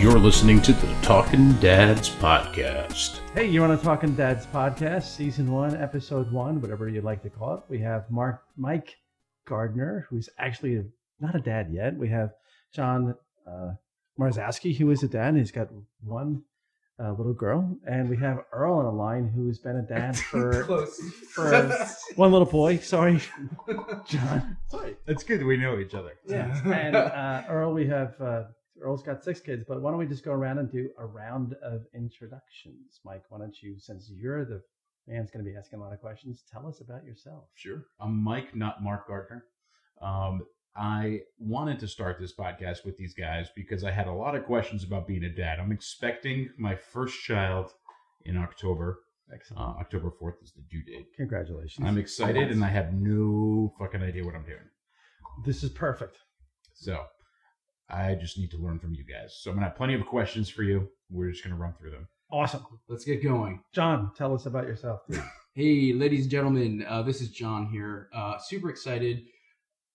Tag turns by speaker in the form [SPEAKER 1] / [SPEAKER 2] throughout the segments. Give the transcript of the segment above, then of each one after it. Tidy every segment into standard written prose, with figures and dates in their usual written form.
[SPEAKER 1] You're listening to the Talkin Dads Podcast.
[SPEAKER 2] Hey, you're on the Talkin Dads Podcast, Season 1, Episode 1, whatever you'd like to call it. We have Mike Gardner, who's actually not a dad yet. We have John Marzowski, who is a dad, and he's got one little girl. And we have Earl on the line, who's been a dad for one little boy. Sorry, John.
[SPEAKER 3] Sorry. It's good we know each other.
[SPEAKER 2] Yeah. And Earl, we have... Earl's got 6 kids, but why don't we just go around and do a round of introductions? Mike, why don't you, since you're the man's going to be asking a lot of questions, tell us about yourself.
[SPEAKER 1] Sure. I'm Mike, not Mark Gardner. I wanted to start this podcast with these guys because I had a lot of questions about being a dad. I'm expecting my first child in October.
[SPEAKER 2] Excellent.
[SPEAKER 1] October 4th is the due date.
[SPEAKER 2] Congratulations.
[SPEAKER 1] I'm excited, and I have no fucking idea what I'm doing.
[SPEAKER 2] This is perfect.
[SPEAKER 1] So I just need to learn from you guys. So I'm going to have plenty of questions for you. We're just going to run through them.
[SPEAKER 2] Awesome.
[SPEAKER 4] Let's get going.
[SPEAKER 2] John, tell us about yourself, please.
[SPEAKER 4] Hey, ladies and gentlemen, this is John here. Super excited.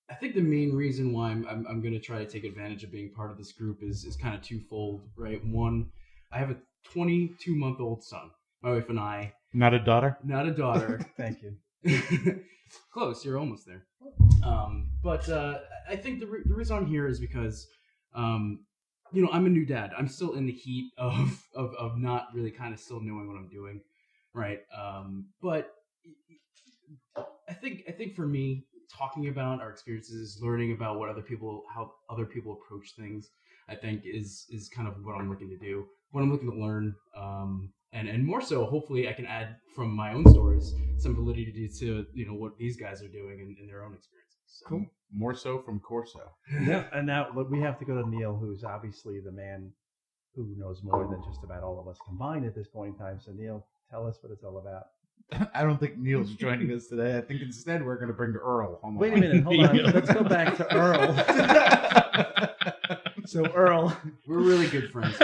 [SPEAKER 4] I think the main reason why I'm going to try to take advantage of being part of this group is kind of twofold, right? One, I have a 22-month-old son. My wife and I.
[SPEAKER 1] Not a daughter?
[SPEAKER 4] Not a daughter.
[SPEAKER 2] Thank you.
[SPEAKER 4] Close. You're almost there. But I think the reason I'm here is because I'm a new dad. I'm still in the heat of not really kind of still knowing what I'm doing, right? But I think for me, talking about our experiences, learning about how other people approach things, I think is kind of what I'm looking to do, what I'm looking to learn, and more so, hopefully, I can add from my own stories some validity to what these guys are doing in their own experiences. So.
[SPEAKER 1] Cool. More so from Corso.
[SPEAKER 2] Yeah, and now we have to go to Neil, who's obviously the man who knows more than just about all of us combined at this point in time. So, Neil, tell us what it's all about.
[SPEAKER 3] I don't think Neil's joining us today. I think instead we're going to bring Earl on.
[SPEAKER 2] Wait a minute. Hold on. Let's go back to Earl. So, Earl.
[SPEAKER 4] We're really good friends.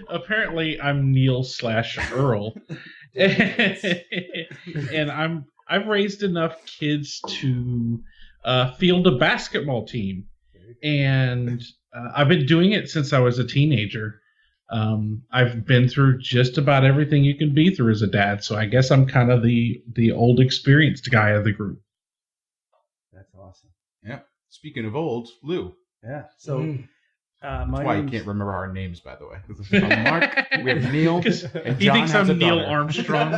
[SPEAKER 5] Apparently, I'm Neil/Earl. And I've raised enough kids to field a basketball team. And I've been doing it since I was a teenager. I've been through just about everything you can be through as a dad, so I guess I'm kind of the old experienced guy of the group.
[SPEAKER 2] That's awesome.
[SPEAKER 1] Yeah. Speaking of old, Lou.
[SPEAKER 2] Yeah. So
[SPEAKER 1] That's why you can't remember our names, by the way. I'm Mark. We have Neil. And
[SPEAKER 5] he
[SPEAKER 1] John
[SPEAKER 5] thinks
[SPEAKER 1] has
[SPEAKER 5] I'm
[SPEAKER 1] a
[SPEAKER 5] Neil
[SPEAKER 1] daughter.
[SPEAKER 5] Armstrong.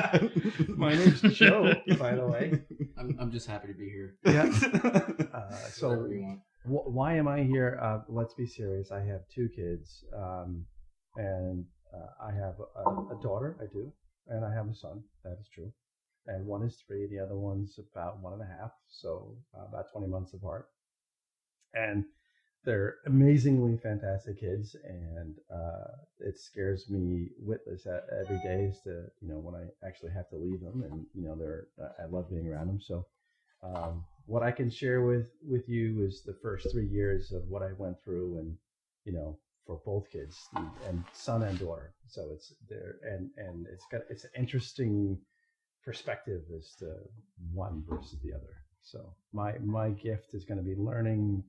[SPEAKER 2] My name's Joe, by the way.
[SPEAKER 4] I'm just happy to be here.
[SPEAKER 2] Yeah. So
[SPEAKER 4] Whatever you want.
[SPEAKER 2] why am I here? Let's be serious. I have 2 kids, and I have a daughter. I do, and I have a son. That is true. And one is 3. The other one's about 1.5. So about 20 months apart. And they're amazingly fantastic kids, and it scares me witless every day as to when I actually have to leave them, and I love being around them. So what I can share with you is the first 3 years of what I went through, and for both kids, and son and daughter. So it's there, and it's an interesting perspective as to one versus the other. So my gift is going to be learning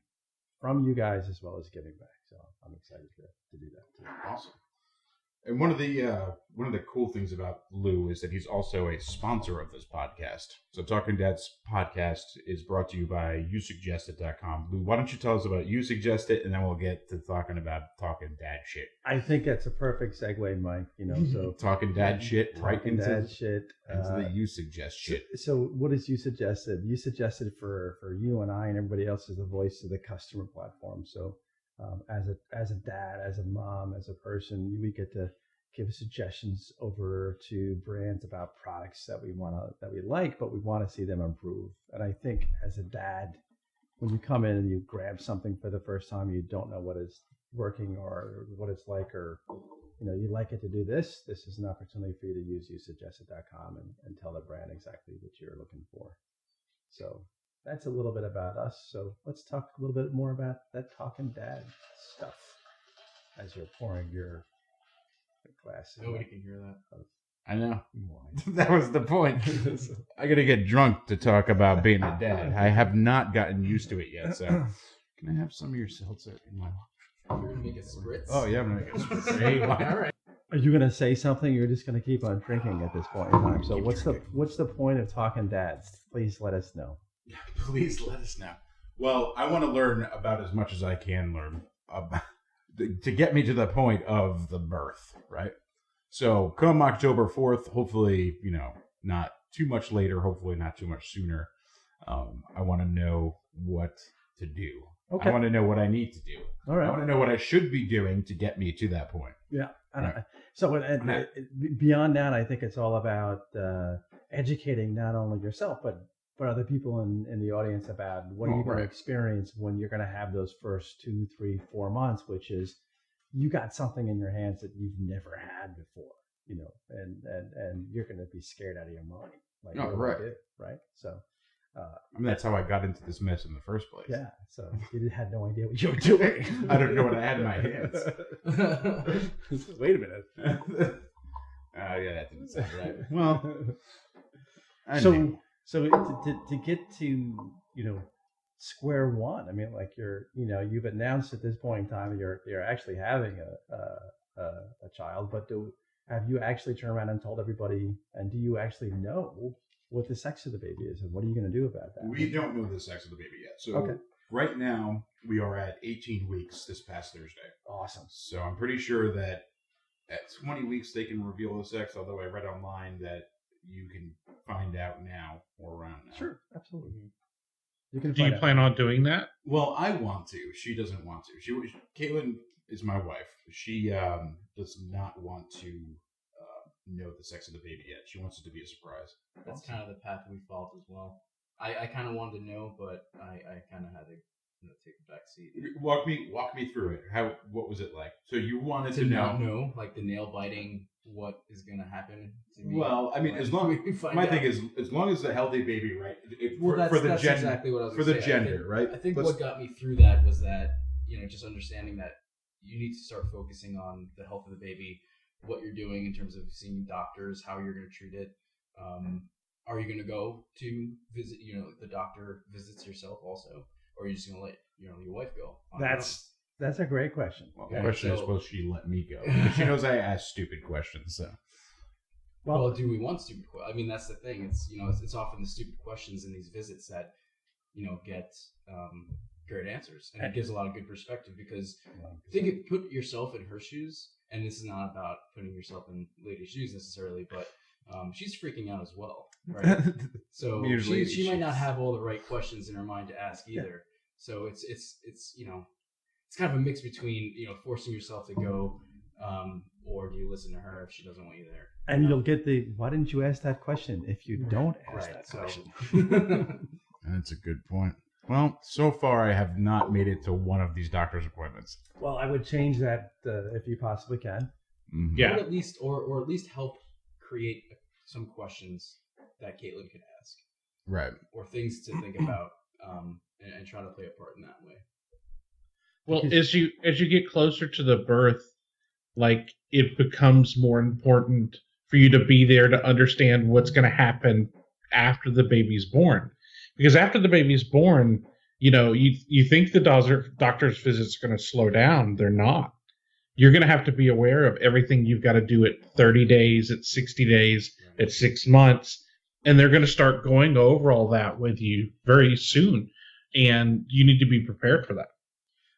[SPEAKER 2] from you guys as well as giving back. So I'm excited to do that too.
[SPEAKER 1] Awesome. And one of the cool things about Lou is that he's also a sponsor of this podcast. So Talkin Dads Podcast is brought to you by YouSuggested.com. Lou, why don't you tell us about You Suggest It, and then we'll get to talking dad shit.
[SPEAKER 2] I think that's a perfect segue, Mike. So
[SPEAKER 1] Talking dad shit right
[SPEAKER 2] talking
[SPEAKER 1] into
[SPEAKER 2] dad shit.
[SPEAKER 1] the You Suggest shit.
[SPEAKER 2] So what is You Suggested? You Suggested for you and I and everybody else is the voice of the customer platform. So as a dad, as a mom, as a person, we get to give suggestions over to brands about products that we like, but we want to see them improve. And I think as a dad, when you come in and you grab something for the first time, you don't know what is working or what it's like, or you like it to do this. This is an opportunity for you to use YouSuggested.com and tell the brand exactly what you're looking for. So that's a little bit about us. So let's talk a little bit more about that Talkin Dad stuff as you're pouring your glass.
[SPEAKER 4] Nobody can hear that.
[SPEAKER 1] I know.
[SPEAKER 2] Wine.
[SPEAKER 1] That was the point. I got to get drunk to talk about being a dad. I have not gotten used to it yet. So can I have some of your seltzer in my
[SPEAKER 4] You're gonna make a spritz.
[SPEAKER 1] Oh yeah, I'm gonna make a spritz.
[SPEAKER 4] All right.
[SPEAKER 2] Are you gonna say something? You're just gonna keep on drinking at this point in time. So
[SPEAKER 1] Keep
[SPEAKER 2] what's
[SPEAKER 1] drinking.
[SPEAKER 2] what's the point of Talking Dads? Please let us know.
[SPEAKER 1] Please let us know. Well, I want to learn about as much as I can learn about, to get me to the point of the birth, right? So come October 4th, hopefully, not too much later, hopefully not too much sooner. I want to know what to do.
[SPEAKER 2] Okay.
[SPEAKER 1] I want to know what I need to do.
[SPEAKER 2] All
[SPEAKER 1] I
[SPEAKER 2] right.
[SPEAKER 1] want to know what I should be doing to get me to that point.
[SPEAKER 2] Yeah.
[SPEAKER 1] Right.
[SPEAKER 2] So beyond that, I think it's all about educating not only yourself but other people in the audience about what are you going to experience when you're going to have those first 2, 3, 4 months, which is you got something in your hands that you've never had before, and you're going to be scared out of your mind. Like,
[SPEAKER 1] Oh,
[SPEAKER 2] what do I
[SPEAKER 1] right.
[SPEAKER 2] do? Right. So.
[SPEAKER 1] That's how I got into this mess in the first place.
[SPEAKER 2] Yeah, so you had no idea what you were doing.
[SPEAKER 1] I don't know what I had in my hands.
[SPEAKER 2] Wait a minute.
[SPEAKER 1] Yeah, that didn't sound right. Well,
[SPEAKER 2] So to get to square one, I mean, like you've announced at this point in time you're actually having a child, but have you actually turned around and told everybody, and do you actually know what the sex of the baby is, and what are you going to do about that?
[SPEAKER 1] We don't know the sex of the baby yet. So
[SPEAKER 2] Okay.
[SPEAKER 1] Right now we are at 18 weeks this past Thursday.
[SPEAKER 2] Awesome.
[SPEAKER 1] So I'm pretty sure that at 20 weeks they can reveal the sex, although I read online that you can find out now or around now.
[SPEAKER 2] Sure, absolutely. You can.
[SPEAKER 5] Do you plan on doing that?
[SPEAKER 1] Well, I want to. She doesn't want to. Caitlin is my wife. She does not want to know the sex of the baby yet. She wants it to be a surprise.
[SPEAKER 4] That's kind of the path we followed as well. I kind of wanted to know, but I kind of had to take the back seat.
[SPEAKER 1] Walk me through it. What was it like? So you wanted
[SPEAKER 4] To
[SPEAKER 1] to
[SPEAKER 4] not
[SPEAKER 1] know.
[SPEAKER 4] know, like the nail biting, what is going to happen to me.
[SPEAKER 1] Well, I mean,
[SPEAKER 4] when
[SPEAKER 1] as long
[SPEAKER 4] we find
[SPEAKER 1] my
[SPEAKER 4] out.
[SPEAKER 1] thing is, as long as the healthy baby, right?
[SPEAKER 4] That's exactly what I was
[SPEAKER 1] for
[SPEAKER 4] gonna
[SPEAKER 1] the
[SPEAKER 4] say.
[SPEAKER 1] gender, right?
[SPEAKER 4] I think
[SPEAKER 1] Let's-
[SPEAKER 4] what got me through that was that, just understanding that you need to start focusing on the health of the baby, what you're doing in terms of seeing doctors, how you're going to treat it. Are you going to go to visit, the doctor visits yourself also? Or are you just going to let, your wife go? on her own?
[SPEAKER 2] That's a great question.
[SPEAKER 1] Well,
[SPEAKER 4] Yeah,
[SPEAKER 1] the question is,
[SPEAKER 4] so-
[SPEAKER 1] will she let me go? Because she knows I ask stupid questions. So
[SPEAKER 4] Well, do we want stupid questions? I mean, that's the thing. It's it's often the stupid questions in these visits that get great answers, and it gives a lot of good perspective because put yourself in her shoes, and this is not about putting yourself in lady's shoes necessarily, but she's freaking out as well, right? So
[SPEAKER 1] Usually
[SPEAKER 4] she might
[SPEAKER 1] she's-
[SPEAKER 4] not have all the right questions in her mind to ask either. So it's it's kind of a mix between forcing yourself to go, or do you listen to her if she doesn't want you there?
[SPEAKER 2] And you'll get why didn't you ask that question if you don't ask
[SPEAKER 4] Right.
[SPEAKER 2] that
[SPEAKER 4] So
[SPEAKER 2] question?
[SPEAKER 1] that's a good point. Well, so far I have not made it to one of these doctor's appointments.
[SPEAKER 2] Well, I would change that if you possibly can.
[SPEAKER 1] Mhm.
[SPEAKER 5] Yeah.
[SPEAKER 4] Or at least help create some questions that Caitlin could ask,
[SPEAKER 1] Right.
[SPEAKER 4] or things to think about, and try to play a part in that way.
[SPEAKER 5] Well,
[SPEAKER 2] Because-
[SPEAKER 5] as you get closer to the birth, like it becomes more important for you to be there to understand what's going to happen after the baby's born. Because after the baby's born, you think the doctor's visit's going to slow down. They're not. You're going to have to be aware of everything you've got to do at 30 days, at 60 days, at 6 months. And they're going to start going over all that with you very soon. And you need to be prepared for that.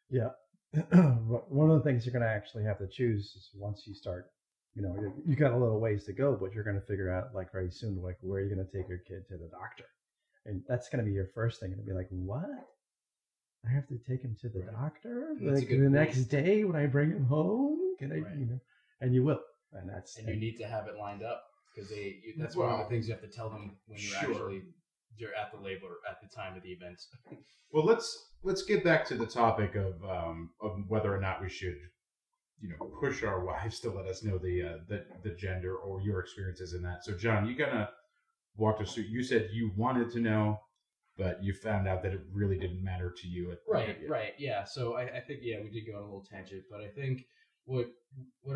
[SPEAKER 2] Yeah. One of the things you're going to actually have to choose is once you start, you got a little ways to go, but you're going to figure out like very soon, like where you're going to take your kid to the doctor. And that's going to be your first thing. Going to be like, what? I have to take him to the doctor?
[SPEAKER 4] That's a
[SPEAKER 2] Like
[SPEAKER 4] good
[SPEAKER 2] the
[SPEAKER 4] point.
[SPEAKER 2] next day when I bring him home? Can I,
[SPEAKER 4] Right.
[SPEAKER 2] and you will. And
[SPEAKER 4] And you need to have it lined up because that's one of the things you have to tell them when you're at the labor at the time of the event.
[SPEAKER 1] Well, let's get back to the topic of whether or not we should, push our wives to let us know the gender or your experiences in that. So, John, you kind of walked us through. You said you wanted to know, but you found out that it really didn't matter to you.
[SPEAKER 4] Right, yeah. So I think we did go on a little tangent, but I think what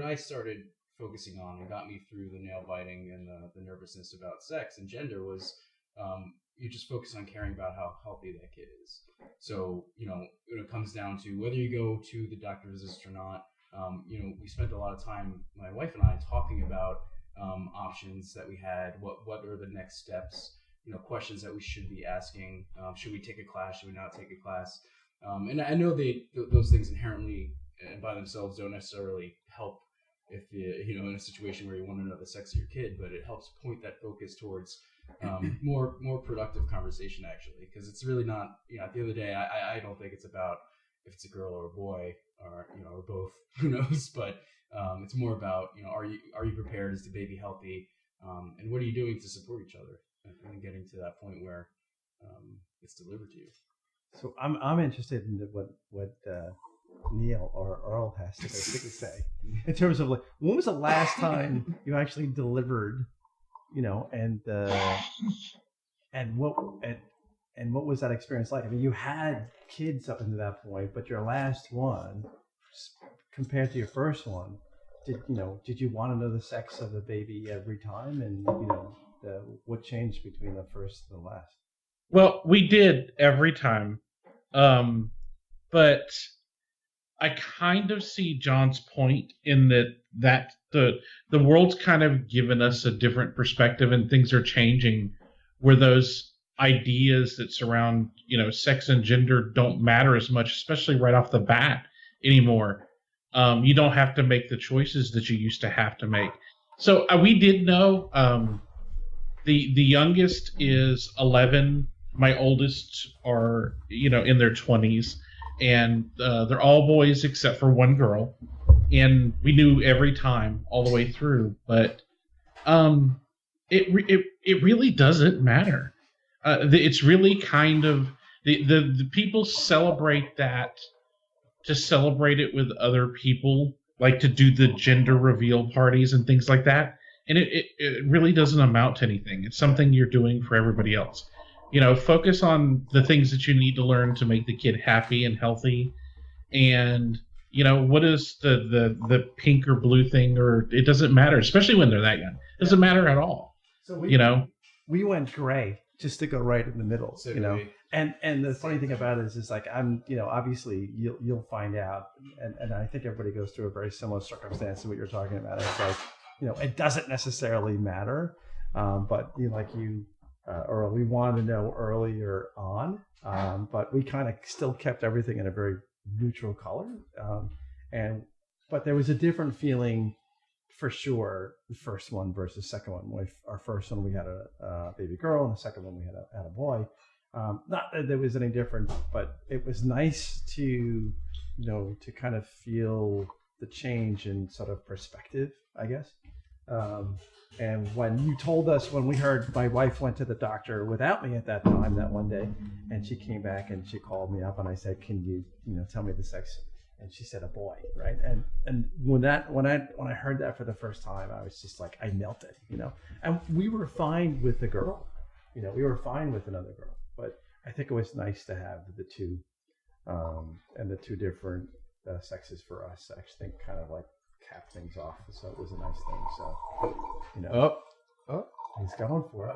[SPEAKER 4] I started focusing on and got me through the nail biting and the nervousness about sex and gender was you just focus on caring about how healthy that kid is. So, when it comes down to whether you go to the doctor visits or not, we spent a lot of time, my wife and I, talking about options that we had, what are the next steps, questions that we should be asking. Should we take a class? Should we not take a class? And I know those things inherently and by themselves don't necessarily help if in a situation where you want to know the sex of your kid, but it helps point that focus towards more productive conversation, actually, because it's really not, at the end of the day, I don't think it's about if it's a girl or a boy or or both, who knows, but it's more about are you prepared? Is the baby healthy? And what are you doing to support each other and getting to that point where it's delivered to you.
[SPEAKER 2] So I'm interested in what Neil or Earl has to basically say in terms of, like, when was the last time you actually delivered, and what was that experience like? I mean, you had kids up until that point, but your last one, compared to your first one, did you want to know the sex of the baby every time, and what changed between the first and the last?
[SPEAKER 5] Well, we did every time, but I kind of see John's point in that the world's kind of given us a different perspective, and things are changing where those ideas that surround sex and gender don't matter as much, especially right off the bat anymore. You don't have to make the choices that you used to have to make. So we did know. The youngest is 11. My oldest are in their 20s, and they're all boys except for one girl, and we knew every time all the way through. But it really doesn't matter. It's really kind of the people celebrate that to celebrate it with other people, like to do the gender reveal parties and things like that. And it really doesn't amount to anything. It's something you're doing for everybody else. Focus on the things that you need to learn to make the kid happy and healthy. And, what is the pink or blue thing, or it doesn't matter, especially when they're that young. It doesn't matter at all. So
[SPEAKER 2] we went gray just to go right in the middle,
[SPEAKER 4] So
[SPEAKER 2] And the funny thing about it is like, I'm, obviously you'll find out. And I think everybody goes through a very similar circumstance to what you're talking about. It's like, it doesn't necessarily matter. But or we wanted to know earlier on, but we kind of still kept everything in a very neutral color. But there was a different feeling for sure, the first one versus the second one. Our first one, we had a baby girl, and the second one we had a boy. Not that there was any different, but it was nice to, to kind of feel the change in sort of perspective, I guess. And when you told us, when we heard, my wife went to the doctor without me at that time, that one day, and she came back and she called me up and I said, "Can you, tell me the sex?" And she said, "A boy," right? And when I heard that for the first time, I was just like, I melted, And we were fine with the girl, we were fine with another girl, but I think it was nice to have the two, and the two different sexes for us. I actually think kind of like cap things off, so it was a nice thing. So, he's going for it.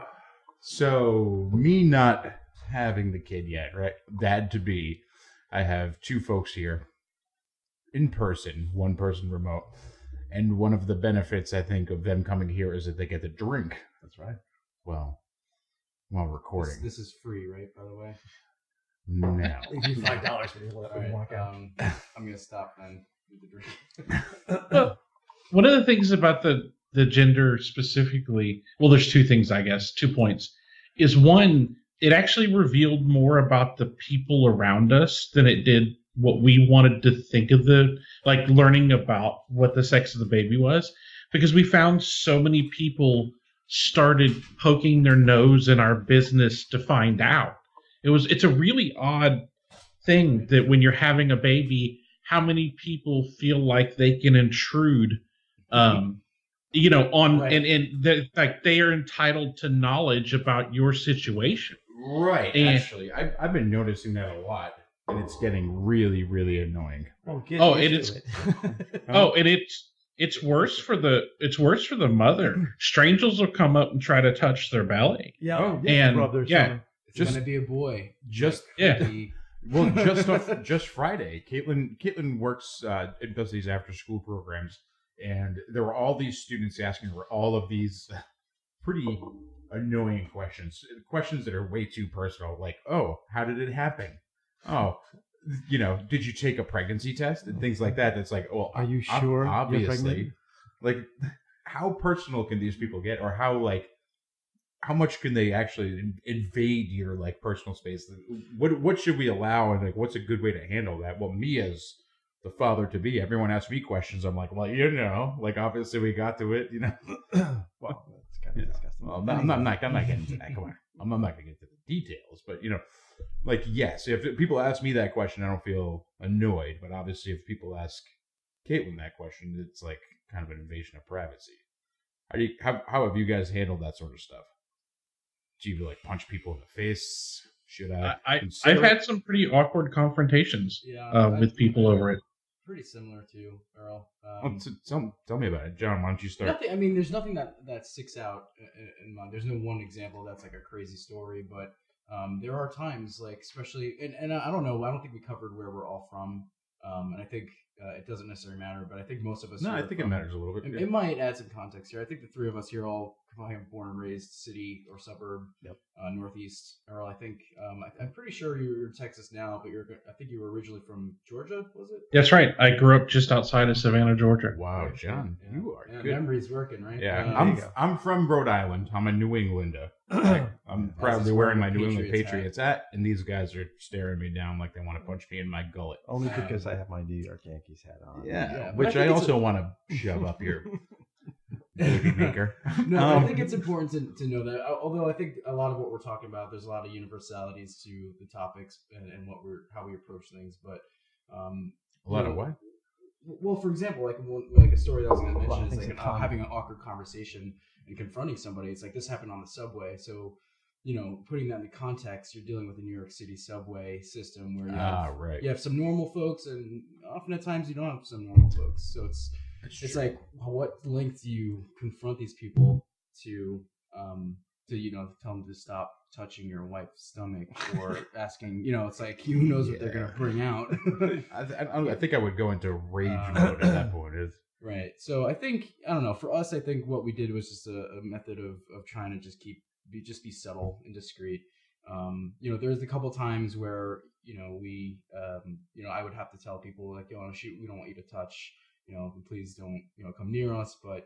[SPEAKER 1] So, me not having the kid yet, right? Dad to be, I have two folks here in person, one person remote. And one of the benefits, I think, of them coming here is that they get to drink.
[SPEAKER 2] That's right.
[SPEAKER 1] Well, while recording.
[SPEAKER 4] This is free, right, by the way?
[SPEAKER 1] No.
[SPEAKER 2] They give you $5 when you let them walk out.
[SPEAKER 4] I'm going to stop then with the drink.
[SPEAKER 5] One of the things about the gender specifically, well, there's two things, I guess, 2 points, is one, it actually revealed more about the people around us than it did what we wanted to think of learning about what the sex of the baby was, because we found so many people started poking their nose in our business to find out. It's a really odd thing that when you're having a baby, how many people feel like they can intrude, on, right. and they are entitled to knowledge about your situation.
[SPEAKER 1] Right. And actually, I've been noticing that a lot, and it's getting really, really annoying. It's worse for the mother. Strangers will come up and try to touch their belly.
[SPEAKER 2] Yeah.
[SPEAKER 5] And
[SPEAKER 4] It's gonna be a boy.
[SPEAKER 1] Just well, just Friday, Caitlin works and does these after school programs, and there were all these students asking her all of these pretty annoying questions that are way too personal, like, oh, how did it happen? Oh, did you take a pregnancy test and things like that? That's like, well,
[SPEAKER 2] are you sure?
[SPEAKER 1] Obviously,
[SPEAKER 2] you're pregnant?
[SPEAKER 1] like, how personal can these people get, or how much can they actually invade your personal space? What should we allow, and what's a good way to handle that? Well, me as the father to be, everyone asks me questions. I'm like, well, obviously we got to it,
[SPEAKER 2] Well, that's kind of disgusting.
[SPEAKER 1] Well, I'm not getting into that. Come on, I'm not going to get into the details, but yes, if people ask me that question, I don't feel annoyed. But obviously, if people ask Caitlin that question, it's like kind of an invasion of privacy. How have you guys handled that sort of stuff? Do you punch people in the face? Should
[SPEAKER 5] I've had some pretty awkward confrontations with people over it.
[SPEAKER 4] Pretty similar to Earl.
[SPEAKER 1] Tell me about it, John. Why don't you start?
[SPEAKER 4] There's nothing that sticks out in mind. There's no one example that's like a crazy story, but there are times, especially, and I don't know. I don't think we covered where we're all from, and I think it doesn't necessarily matter. But I think most of us.
[SPEAKER 1] No, I think it matters a little bit.
[SPEAKER 4] It might add some context here. I think the three of us here all have born and raised city or suburb, northeast. Earl, I think I'm pretty sure you're in Texas now, but I think you were originally from Georgia, was it?
[SPEAKER 5] That's right. I grew up just outside of Savannah, Georgia.
[SPEAKER 1] Wow, John, you are good.
[SPEAKER 4] Memories working, right?
[SPEAKER 1] Yeah, I'm from Rhode Island. I'm a New Englander. I'm proudly wearing my New England Patriots hat, and these guys are staring me down like they want to punch me in my gullet.
[SPEAKER 2] Only because I have my New York Yankees hat on.
[SPEAKER 1] Yeah, which I also want to shove up your baby maker.
[SPEAKER 4] No, I think it's important to know that. Although I think a lot of what we're talking about, there's a lot of universalities to the topics and how we approach things. But
[SPEAKER 1] a lot of what?
[SPEAKER 4] Well, for example, like a story that I was going to mention is having an awkward conversation and confronting somebody. It's like this happened on the subway. So, putting that into context, you're dealing with the New York City subway system where you have some normal folks, and often at times you don't have some normal folks. So it's like, what length do you confront these people to tell them to stop touching your wife's stomach or asking, it's like, who knows what they're going to bring out.
[SPEAKER 1] I think I would go into rage mode at that point.
[SPEAKER 4] Right. So I think, I don't know, for us, I think what we did was just a method of trying to just be subtle and discreet. There's a couple times where, we, I would have to tell people like, shoot, we don't want you to touch, please don't, come near us. But,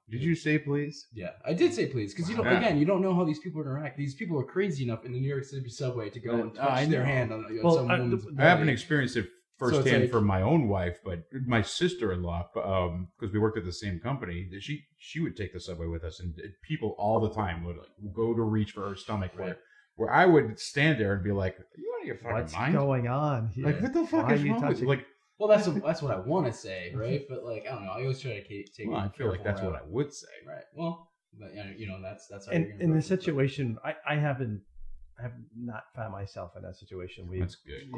[SPEAKER 1] Did you say please?
[SPEAKER 4] Yeah, I did say please. Because, again, you don't know how these people interact. These people are crazy enough in the New York City subway to go and touch their hand on some woman's body.
[SPEAKER 1] I haven't experienced it firsthand for my own wife, but my sister-in-law, because we worked at the same company, she would take the subway with us, and people all the time would go to reach for her stomach, where I would stand there and be like, "Are you out of your fucking mind?
[SPEAKER 2] What's going on here?
[SPEAKER 1] Like, what the fuck is wrong with you?"
[SPEAKER 4] Well, that's what I want to say, right? But I don't know. I always try to take.
[SPEAKER 1] Well, I feel like that's what I would say,
[SPEAKER 4] right? Well, but that's how.
[SPEAKER 2] And in the situation, I have not found myself in that situation.
[SPEAKER 1] That's good.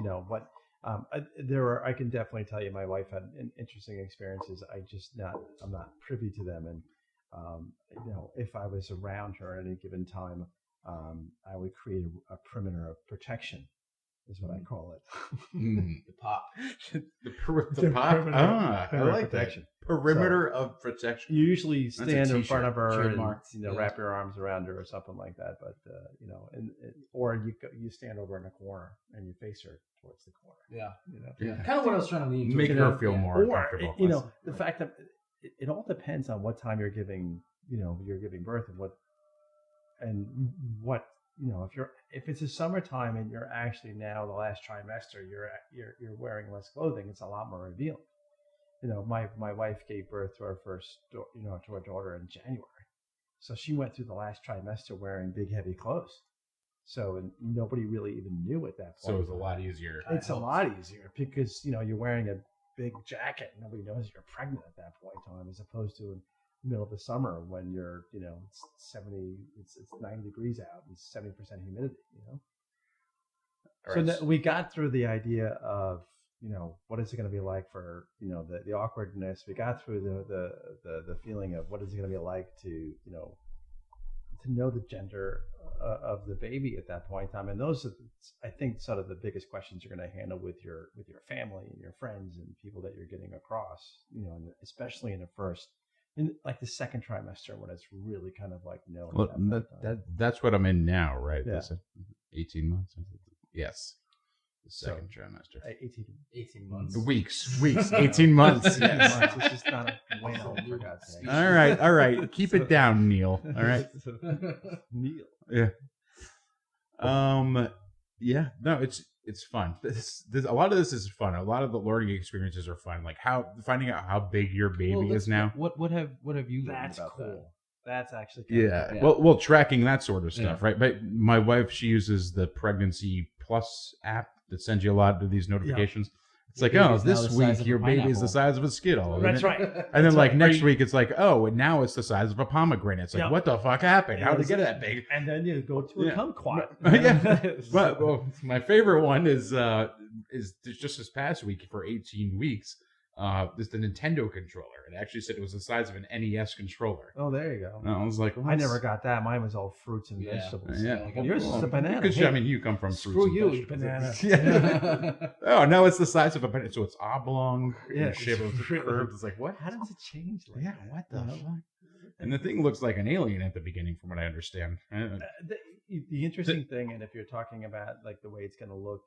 [SPEAKER 2] I can definitely tell you, my wife had interesting experiences. I'm not privy to them, and if I was around her at any given time, I would create a perimeter of protection, is what I call it.
[SPEAKER 4] The pop.
[SPEAKER 1] the pop. I like
[SPEAKER 2] protection.
[SPEAKER 1] That. Perimeter of protection.
[SPEAKER 2] You usually stand in front of her and
[SPEAKER 4] wrap
[SPEAKER 2] your arms around her or something like that. But or you stand over in a corner and you face her towards the corner.
[SPEAKER 4] Yeah. Kind of what I was trying to lean to.
[SPEAKER 1] Make her feel more comfortable.
[SPEAKER 2] The fact that it all depends on what time you're giving birth and what if it's a summertime and you're actually now the last trimester, you're wearing less clothing, it's a lot more revealing. My wife gave birth to our first to our daughter in January, so she went through the last trimester wearing big heavy clothes, so nobody really even knew at that point.
[SPEAKER 1] So it was a lot easier.
[SPEAKER 2] It's a lot easier because you're wearing a big jacket, nobody knows you're pregnant at that point in time, as opposed to middle of the summer when you're it's 90 degrees out and 70% humidity.
[SPEAKER 1] Right.
[SPEAKER 2] So we got through the idea of what is it going to be like for the awkwardness. We got through the feeling of what is it going to be like to know the gender of the baby at that point in time, and those are, I think, sort of the biggest questions you're going to handle with your family and your friends and people that you're getting across. And especially in like the second trimester when it's really kind of like knowing.
[SPEAKER 1] Well, that's what I'm in now, right?
[SPEAKER 2] Yeah.
[SPEAKER 1] 18 months. Yes. The second trimester.
[SPEAKER 4] 18 months.
[SPEAKER 1] Weeks. 18 months.
[SPEAKER 2] Yes. It's just not a whale, for God's sake.
[SPEAKER 1] All right. Keep it down, Neil. All right.
[SPEAKER 2] Neil.
[SPEAKER 1] Yeah. Yeah. No, it's fun. A lot of this is fun. A lot of the learning experiences are fun. Like finding out how big your baby is now.
[SPEAKER 4] What have you learned
[SPEAKER 2] That's
[SPEAKER 4] about
[SPEAKER 2] cool.
[SPEAKER 4] that?
[SPEAKER 2] That's actually kind
[SPEAKER 1] Yeah.
[SPEAKER 2] of cool.
[SPEAKER 1] Well, tracking that sort of stuff, right? But my wife, she uses the Pregnancy Plus app that sends you a lot of these notifications. It's like,
[SPEAKER 4] Your
[SPEAKER 1] oh,
[SPEAKER 4] baby's now
[SPEAKER 1] this
[SPEAKER 4] the size
[SPEAKER 1] week
[SPEAKER 4] of a
[SPEAKER 1] your baby is
[SPEAKER 4] pineapple.
[SPEAKER 1] the size of a Skittle.
[SPEAKER 2] That's right.
[SPEAKER 1] And then, like,
[SPEAKER 2] right.
[SPEAKER 1] next week, it's like, oh, and now it's the size of a pomegranate. It's like,
[SPEAKER 2] Yeah.
[SPEAKER 1] what the fuck happened? How did it get that big?
[SPEAKER 2] And then you go to a
[SPEAKER 1] Yeah.
[SPEAKER 2] kumquat.
[SPEAKER 1] Yeah. Well, my favorite one is just this past week for 18 weeks. Is the Nintendo controller. It actually said it was the size of an NES controller.
[SPEAKER 2] Oh, there you go.
[SPEAKER 1] And I was like, well,
[SPEAKER 2] I never got that. Mine was all fruits and
[SPEAKER 4] Yeah.
[SPEAKER 2] vegetables.
[SPEAKER 1] Yeah.
[SPEAKER 2] Yours is a banana.
[SPEAKER 1] Because,
[SPEAKER 2] Hey,
[SPEAKER 1] I mean, you come from fruits
[SPEAKER 2] screw
[SPEAKER 1] and
[SPEAKER 2] you,
[SPEAKER 1] vegetables.
[SPEAKER 2] banana.
[SPEAKER 1] Yeah. Oh, no, it's the size of a banana. So it's oblong
[SPEAKER 2] Yeah,
[SPEAKER 1] and shape
[SPEAKER 2] it's
[SPEAKER 1] of
[SPEAKER 2] really-
[SPEAKER 1] curved. It's like, what?
[SPEAKER 2] How does it change? Like
[SPEAKER 1] Yeah,
[SPEAKER 2] that?
[SPEAKER 1] what the
[SPEAKER 2] You know?
[SPEAKER 1] fuck? And the thing looks like an alien at the beginning, from what I understand.
[SPEAKER 2] The interesting thing, and if you're talking about like the way it's going to look,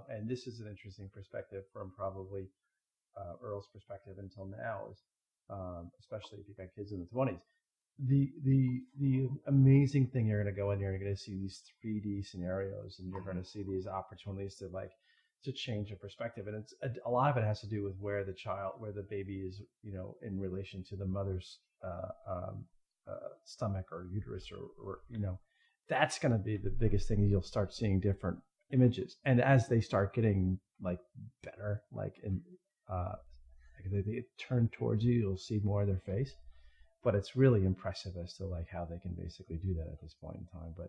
[SPEAKER 2] and this is an interesting perspective from probably Earl's perspective until now, is especially if you've got kids in the 20s. The amazing thing, you're going to go in there, you're going to see these 3D scenarios, and you're going to see these opportunities to change your perspective, and it's a lot of it has to do with where the baby is, in relation to the mother's stomach or uterus, or that's going to be the biggest thing. You'll start seeing different images, and as they start getting like better, like they turn towards you, you'll see more of their face. But it's really impressive as to like how they can basically do that at this point in time. But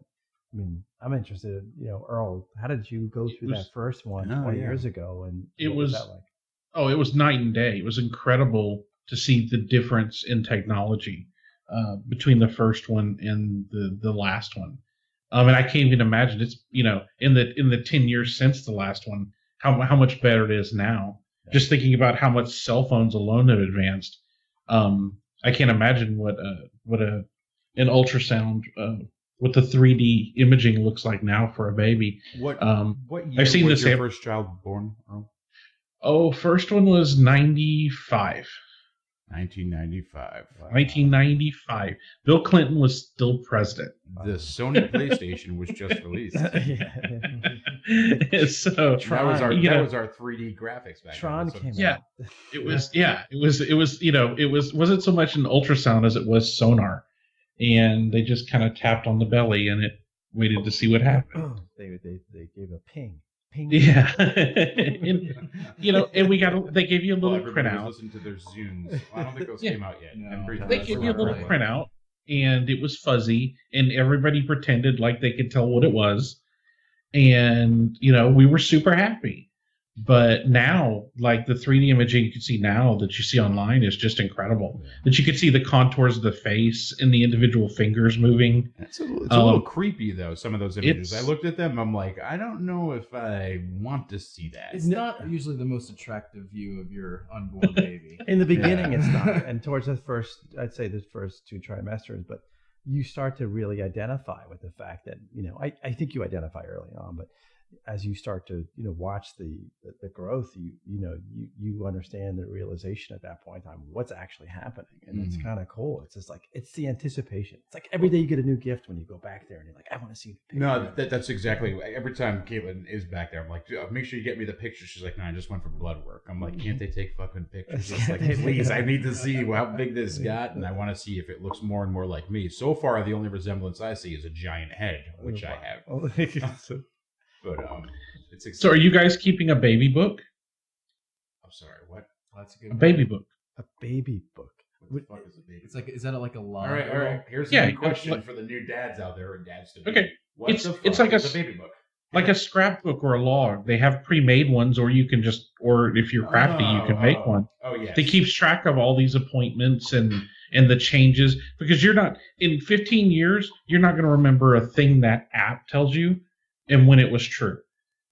[SPEAKER 2] I mean, I'm interested in, Earl, how did you go through that first one 20 years ago? And what was that like?
[SPEAKER 5] Oh, it was night and day. It was incredible to see the difference in technology between the first one and the last one. And I can't even imagine it's, in the 10 years since the last one, how much better it is now. Yeah. Just thinking about how much cell phones alone have advanced. I can't imagine what an ultrasound, what the 3D imaging looks like now for a baby.
[SPEAKER 1] What year
[SPEAKER 5] I've seen
[SPEAKER 1] was
[SPEAKER 5] your
[SPEAKER 1] first child born, Earl?
[SPEAKER 5] Oh, first one was 95.
[SPEAKER 1] 1995.
[SPEAKER 2] Wow.
[SPEAKER 5] 1995. Bill Clinton was still president.
[SPEAKER 1] The Sony PlayStation was just released.
[SPEAKER 5] So
[SPEAKER 1] Tron, that was our 3D graphics back
[SPEAKER 2] Tron
[SPEAKER 1] then.
[SPEAKER 2] came out.
[SPEAKER 5] Yeah, it was wasn't so much an ultrasound as it was sonar, and they just kind of tapped on the belly and it waited to see what happened.
[SPEAKER 2] They gave a ping.
[SPEAKER 5] Yeah, and, and they gave you a little printout.
[SPEAKER 1] Listen to their Zunes. I don't think those came out yet.
[SPEAKER 4] No.
[SPEAKER 5] They gave you a little printout, and it was fuzzy, and everybody pretended like they could tell what it was, and we were super happy. But now, like the 3D imaging you can see now that you see online is just incredible. Yeah. That you could see the contours of the face and the individual fingers moving.
[SPEAKER 1] It's a little creepy, though, some of those images. I looked at them, I'm like, I don't know if I want to see that.
[SPEAKER 4] It's not usually the most attractive view of your unborn baby.
[SPEAKER 2] In the beginning, it's not. And towards the first 2 trimesters, but you start to really identify with the fact that, I think you identify early on, but as you start to watch the growth, you understand the realization at that point in time what's actually happening, and it's kind of cool. It's just like it's the anticipation. It's like every day you get a new gift when you go back there, and you're like, I want to see the picture.
[SPEAKER 1] No, that's exactly. Every time Caitlin is back there, I'm like, make sure you get me the picture. She's like, no, I just went for blood work. I'm like, can't they take fucking pictures? It's like, please, I need to see how big this got, and I want to see if it looks more and more like me. So far, the only resemblance I see is a giant head, which I have. But it's exciting.
[SPEAKER 5] So are you guys keeping a baby book?
[SPEAKER 1] I'm sorry, what?
[SPEAKER 4] That's a good.
[SPEAKER 5] A baby book.
[SPEAKER 2] A baby book.
[SPEAKER 1] What the fuck is a baby?
[SPEAKER 4] It's like, is that like a log?
[SPEAKER 1] All right. Here's a new question for the new dads out there and dads to be.
[SPEAKER 5] Okay,
[SPEAKER 1] What the fuck
[SPEAKER 5] it's like
[SPEAKER 1] is a baby book?
[SPEAKER 5] Like a scrapbook or a log. They have pre-made ones, or you can just, or if you're crafty, you can make one.
[SPEAKER 1] Oh yeah.
[SPEAKER 5] They keep track of all these appointments and and the changes, because you're not in 15 years, you're not going to remember a thing that app tells you and when it was true.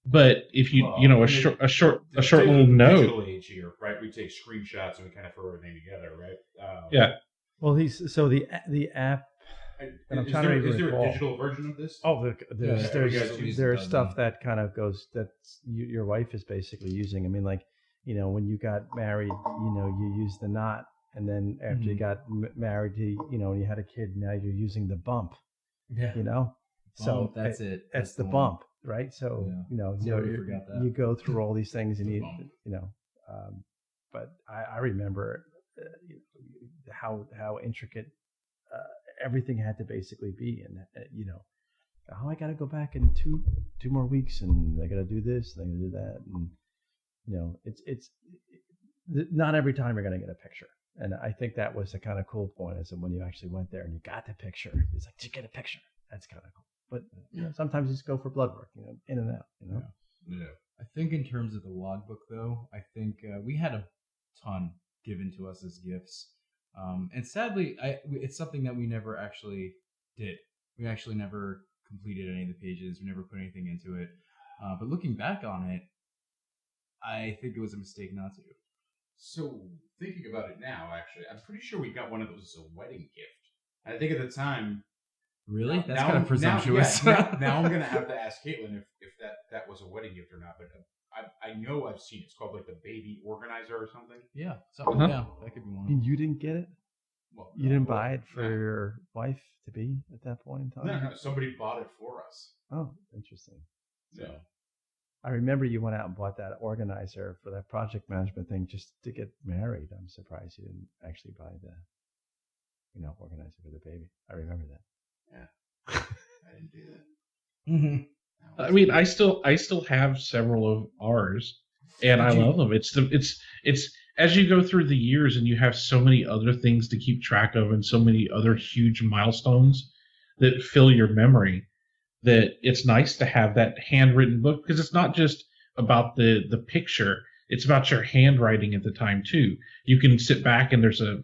[SPEAKER 5] But if you, a short little note.
[SPEAKER 1] Digital age here, right? We take screenshots and we kind of throw everything together, right?
[SPEAKER 5] Yeah.
[SPEAKER 2] Well, the app. And I'm trying to
[SPEAKER 1] is there
[SPEAKER 2] recall.
[SPEAKER 1] a digital version of this?
[SPEAKER 2] Oh, there's stuff
[SPEAKER 4] them.
[SPEAKER 2] that kind of goes that your wife is basically using. I mean, like, when you got married, you used the knot, and then after you got married, and you had a kid, now you're using the bump.
[SPEAKER 4] Yeah.
[SPEAKER 2] So
[SPEAKER 4] that's it.
[SPEAKER 2] That's the
[SPEAKER 4] one.
[SPEAKER 2] bump, right? So
[SPEAKER 4] forgot that.
[SPEAKER 2] you go through all these things, and but I remember how intricate everything had to basically be, and I got to go back in two more weeks, and I got to do this, and I got to do that, and it's not every time you're going to get a picture. And I think that was the kind of cool point, is that when you actually went there and you got the picture, it's like, did you get a picture? That's kind of cool. But sometimes you just go for blood work, in and out.
[SPEAKER 1] Yeah.
[SPEAKER 4] I think in terms of the logbook, though, I think we had a ton given to us as gifts, and sadly, it's something that we never actually did. We actually never completed any of the pages. We never put anything into it. But looking back on it, I think it was a mistake not to.
[SPEAKER 1] So thinking about it now, actually, I'm pretty sure we got one of those as a wedding gift. I think at the time.
[SPEAKER 4] Really? That's kind of presumptuous.
[SPEAKER 1] Now I'm gonna have to ask Caitlin if that was a wedding gift or not. But I know I've seen it. It's called like the baby organizer or something.
[SPEAKER 4] Yeah, something. Yeah, that could be one.
[SPEAKER 2] And you didn't get it?
[SPEAKER 1] Well,
[SPEAKER 2] you didn't buy it for your wife to be at that point in time?
[SPEAKER 1] No, somebody bought it for us.
[SPEAKER 2] Oh, interesting.
[SPEAKER 1] So
[SPEAKER 2] I remember you went out and bought that organizer for that project management thing just to get married. I'm surprised you didn't actually buy the, organizer for the baby. I remember that.
[SPEAKER 1] Yeah, I didn't do that.
[SPEAKER 4] Mm-hmm.
[SPEAKER 5] I mean, I still have several of ours, and I love them. It's as you go through the years and you have so many other things to keep track of and so many other huge milestones that fill your memory, that it's nice to have that handwritten book, because it's not just about the picture, it's about your handwriting at the time too. You can sit back and there's a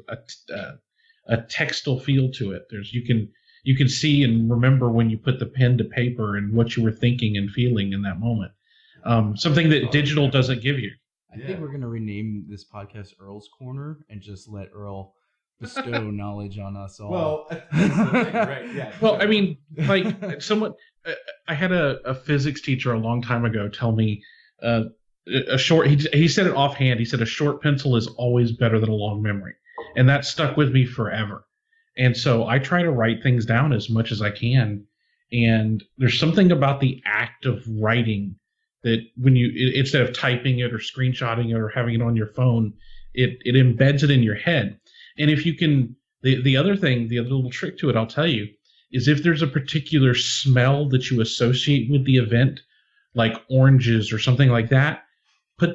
[SPEAKER 5] textile feel to it. You can see and remember when you put the pen to paper and what you were thinking and feeling in that moment. Something that digital doesn't give you.
[SPEAKER 4] I think we're going to rename this podcast Earl's Corner and just let Earl bestow knowledge on us all.
[SPEAKER 1] Well, that's the thing, right? Yeah.
[SPEAKER 5] Well, I mean, like I had a physics teacher a long time ago tell me a short. He said it offhand. He said a short pencil is always better than a long memory, and that stuck with me forever. And so I try to write things down as much as I can. And there's something about the act of writing that when instead of typing it or screenshotting it or having it on your phone, it embeds it in your head. And if you can, the other little trick to it, I'll tell you, is if there's a particular smell that you associate with the event, like oranges or something like that,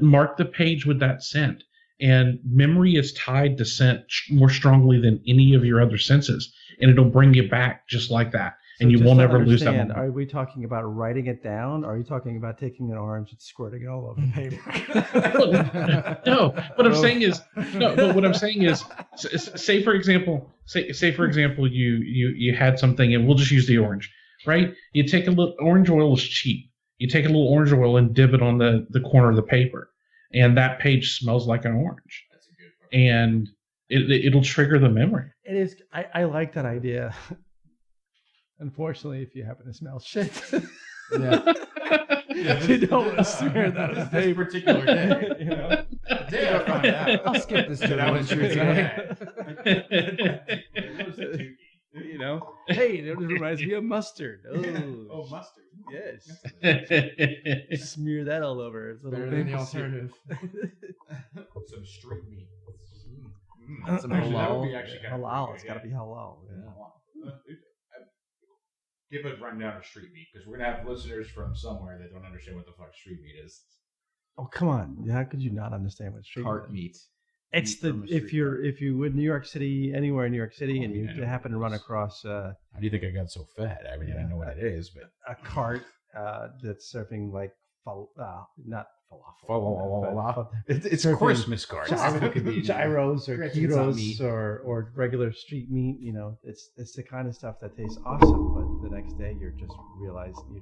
[SPEAKER 5] mark the page with that scent. And memory is tied to scent more strongly than any of your other senses, and it'll bring you back just like that. And you will never lose that moment.
[SPEAKER 2] Are we talking about writing it down, or are you talking about taking an orange and squirting it all over the paper?
[SPEAKER 5] No, what I'm saying is, say for example, you had something, and we'll just use the orange, right? You take a little orange oil is cheap. You take a little orange oil and dip it on the corner of the paper, and that page smells like an orange.
[SPEAKER 1] That's a good one.
[SPEAKER 5] And it'll trigger the memory.
[SPEAKER 2] It is. I like that idea. Unfortunately, if you happen to smell shit, you don't want to smear that on the paper.
[SPEAKER 1] Particular day, the day I found out.
[SPEAKER 4] I'll skip this journal entry.
[SPEAKER 2] Hey, that reminds me of mustard.
[SPEAKER 1] Oh, mustard.
[SPEAKER 2] Yes. Smear that all over. It's
[SPEAKER 4] Better than the alternative.
[SPEAKER 1] Some street meat.
[SPEAKER 4] Some
[SPEAKER 1] Actually, that would
[SPEAKER 4] halal.
[SPEAKER 1] be actually kind of
[SPEAKER 2] Halal.
[SPEAKER 1] good,
[SPEAKER 2] It's got to be halal.
[SPEAKER 1] Yeah. Give a rundown of street meat, because we're gonna have listeners from somewhere that don't understand what the fuck street meat is.
[SPEAKER 2] Oh, come on! How could you not understand what street
[SPEAKER 4] Cart
[SPEAKER 2] meat is?
[SPEAKER 4] meat.
[SPEAKER 2] It's if you would New York City, anywhere in New York City, and you happen to run across
[SPEAKER 1] how do you think I got so fat? I mean, I know what it is, but
[SPEAKER 2] a cart that's serving like not falafel.
[SPEAKER 1] It's
[SPEAKER 2] Serving
[SPEAKER 1] Christmas cards.
[SPEAKER 2] Gyros or
[SPEAKER 4] Gretchen's on me.
[SPEAKER 2] gyros or regular street meat. You know, it's the kind of stuff that tastes awesome, but the next day you're just realizing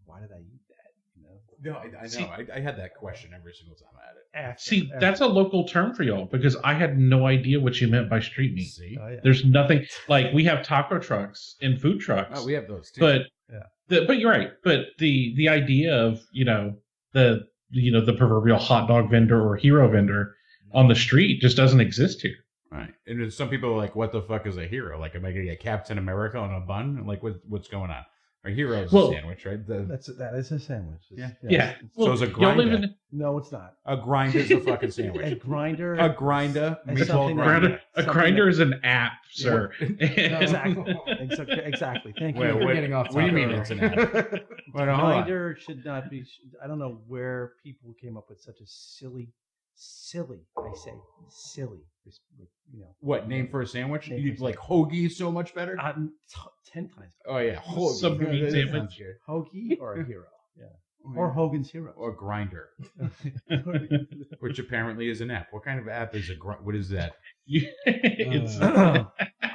[SPEAKER 2] why did I eat that? You know.
[SPEAKER 1] No, I know.
[SPEAKER 5] See-
[SPEAKER 1] I had that question every single time I had it.
[SPEAKER 5] See, that's a local term for y'all because I had no idea what you meant by street meat.
[SPEAKER 1] See?
[SPEAKER 2] Oh, yeah.
[SPEAKER 5] There's nothing like we have taco trucks and food trucks.
[SPEAKER 1] Oh, we have those too.
[SPEAKER 5] but
[SPEAKER 2] Yeah.
[SPEAKER 5] but you're right. But the idea of the proverbial hot dog vendor or hero vendor on the street just doesn't exist here.
[SPEAKER 1] Right. And there's some people are like, what the fuck is a hero? Like, am I going to get Captain America on a bun? Like, what's going on? A hero is
[SPEAKER 5] Well,
[SPEAKER 1] a sandwich, right?
[SPEAKER 2] That is a sandwich.
[SPEAKER 1] Yeah.
[SPEAKER 5] Yeah.
[SPEAKER 1] So it's a grinder.
[SPEAKER 2] No, it's not.
[SPEAKER 1] A grinder is a fucking
[SPEAKER 2] A
[SPEAKER 1] sandwich.
[SPEAKER 2] grinder.
[SPEAKER 1] A grinder,
[SPEAKER 2] And
[SPEAKER 1] meatball
[SPEAKER 2] something
[SPEAKER 1] grinder.
[SPEAKER 5] A grinder is an app, sir.
[SPEAKER 2] Exactly. Exactly. Thank you.
[SPEAKER 1] Wait,
[SPEAKER 4] We're
[SPEAKER 1] what,
[SPEAKER 4] getting off
[SPEAKER 1] what do you
[SPEAKER 4] topic.
[SPEAKER 1] mean it's an app? Wait, hold on.
[SPEAKER 2] Grinder should not be. I don't know where people came up with such a silly. I say silly. You know.
[SPEAKER 1] What, name for a sandwich?
[SPEAKER 2] Name
[SPEAKER 1] You'd
[SPEAKER 2] for a
[SPEAKER 1] like hoagie so much better?
[SPEAKER 2] 10 times.
[SPEAKER 1] Oh, yeah. Hoagie.
[SPEAKER 5] Submarine
[SPEAKER 1] That
[SPEAKER 5] sandwich.
[SPEAKER 1] sounds good.
[SPEAKER 2] Hoagie or a hero. Yeah.
[SPEAKER 1] Oh,
[SPEAKER 2] Or
[SPEAKER 1] yeah.
[SPEAKER 2] Hogan's Hero.
[SPEAKER 1] Or grinder, which apparently is an app. What kind of app is a grinder? What is that?
[SPEAKER 5] It's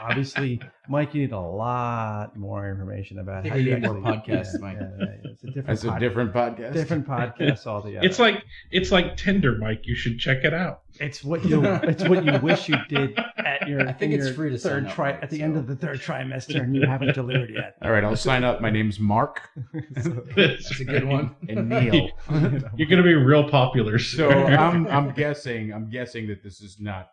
[SPEAKER 2] Obviously, Mike, you need a lot more information about
[SPEAKER 4] I think
[SPEAKER 2] how
[SPEAKER 4] we
[SPEAKER 2] you
[SPEAKER 4] need more
[SPEAKER 2] actually-
[SPEAKER 4] podcasts, Mike.
[SPEAKER 2] It's a different.
[SPEAKER 1] That's a different podcast.
[SPEAKER 2] different podcast altogether.
[SPEAKER 5] it's like Tinder, Mike. You should check it out.
[SPEAKER 2] It's what you wish you did at your.
[SPEAKER 4] I think
[SPEAKER 2] in
[SPEAKER 4] it's
[SPEAKER 2] your
[SPEAKER 4] free to sign
[SPEAKER 2] third
[SPEAKER 4] up,
[SPEAKER 2] at the
[SPEAKER 4] so.
[SPEAKER 2] end of the third trimester, and you haven't delivered yet.
[SPEAKER 1] All right, I'll sign up. My name's Mark
[SPEAKER 4] That's a good one.
[SPEAKER 1] and Neil.
[SPEAKER 5] You're going to be real popular.
[SPEAKER 1] So
[SPEAKER 5] sir.
[SPEAKER 1] I'm guessing that this is not.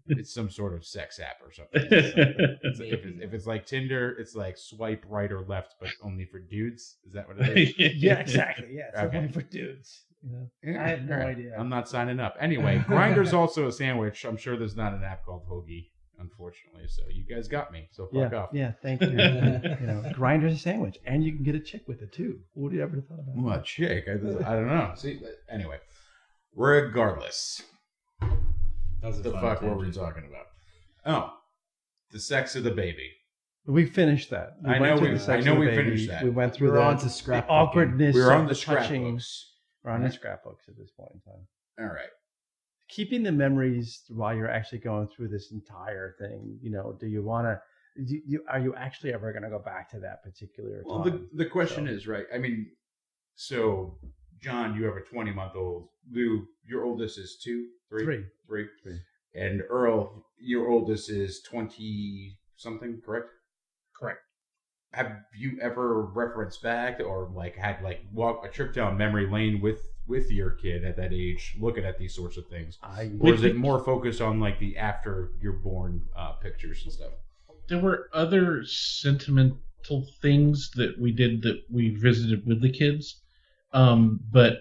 [SPEAKER 1] It's some sort of sex app or something. If it's like Tinder, it's like swipe right or left, but only for dudes. Is that what it is?
[SPEAKER 2] Yeah, exactly. Yeah, it's
[SPEAKER 1] Okay.
[SPEAKER 2] only for dudes. You know?
[SPEAKER 1] Yeah,
[SPEAKER 2] I have no
[SPEAKER 1] all right.
[SPEAKER 2] idea.
[SPEAKER 1] I'm not signing up. Anyway, Grinder's also a sandwich. I'm sure there's not an app called Hoagie, unfortunately. So you guys got me. So fuck off.
[SPEAKER 2] Yeah, thank you. You know, Grinder's a sandwich, and you can get a chick with it too. What do you ever thought about?
[SPEAKER 1] Well, chick. I don't know. See, anyway, regardless.
[SPEAKER 4] That was a
[SPEAKER 1] The
[SPEAKER 4] fun
[SPEAKER 1] fuck were we
[SPEAKER 4] tangent.
[SPEAKER 1] talking about? Oh, the sex of the baby.
[SPEAKER 2] We finished that.
[SPEAKER 1] I know we finished that.
[SPEAKER 2] We went through
[SPEAKER 4] We're
[SPEAKER 2] the,
[SPEAKER 4] on to
[SPEAKER 2] the
[SPEAKER 4] scrapbooking.
[SPEAKER 2] awkwardness.
[SPEAKER 1] We were on
[SPEAKER 2] of
[SPEAKER 1] the
[SPEAKER 2] touching.
[SPEAKER 1] scrapbooks.
[SPEAKER 2] We're on the scrapbooks at this point in time.
[SPEAKER 1] All right.
[SPEAKER 2] Keeping the memories while you're actually going through this entire thing. You know, do you want to? Are you actually ever going to go back to that particular
[SPEAKER 1] Well,
[SPEAKER 2] time?
[SPEAKER 1] the question
[SPEAKER 2] So-
[SPEAKER 1] is, right? I mean, so John, you have a 20-month-old. Lou, your oldest is 2, 3,
[SPEAKER 2] Three.
[SPEAKER 1] and Earl, your oldest is 20-something, correct?
[SPEAKER 5] Correct.
[SPEAKER 1] Have you ever referenced back or like had like walk a trip down memory lane with your kid at that age, looking at these sorts of things, or is it more focused on like the after you're born pictures and stuff?
[SPEAKER 5] There were other sentimental things that we did that we visited with the kids, but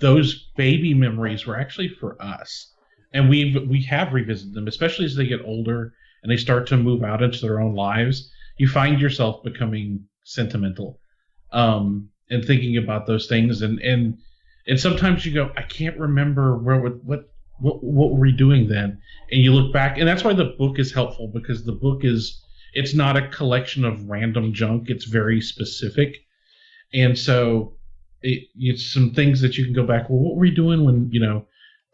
[SPEAKER 5] those baby memories were actually for us, and we have revisited them, especially as they get older and they start to move out into their own lives. You find yourself becoming sentimental, and thinking about those things, and sometimes you go, I can't remember what were we doing then, and you look back, and that's why the book is helpful, because the book it's not a collection of random junk. It's very specific, and so it's some things that you can go back. Well, what were we doing when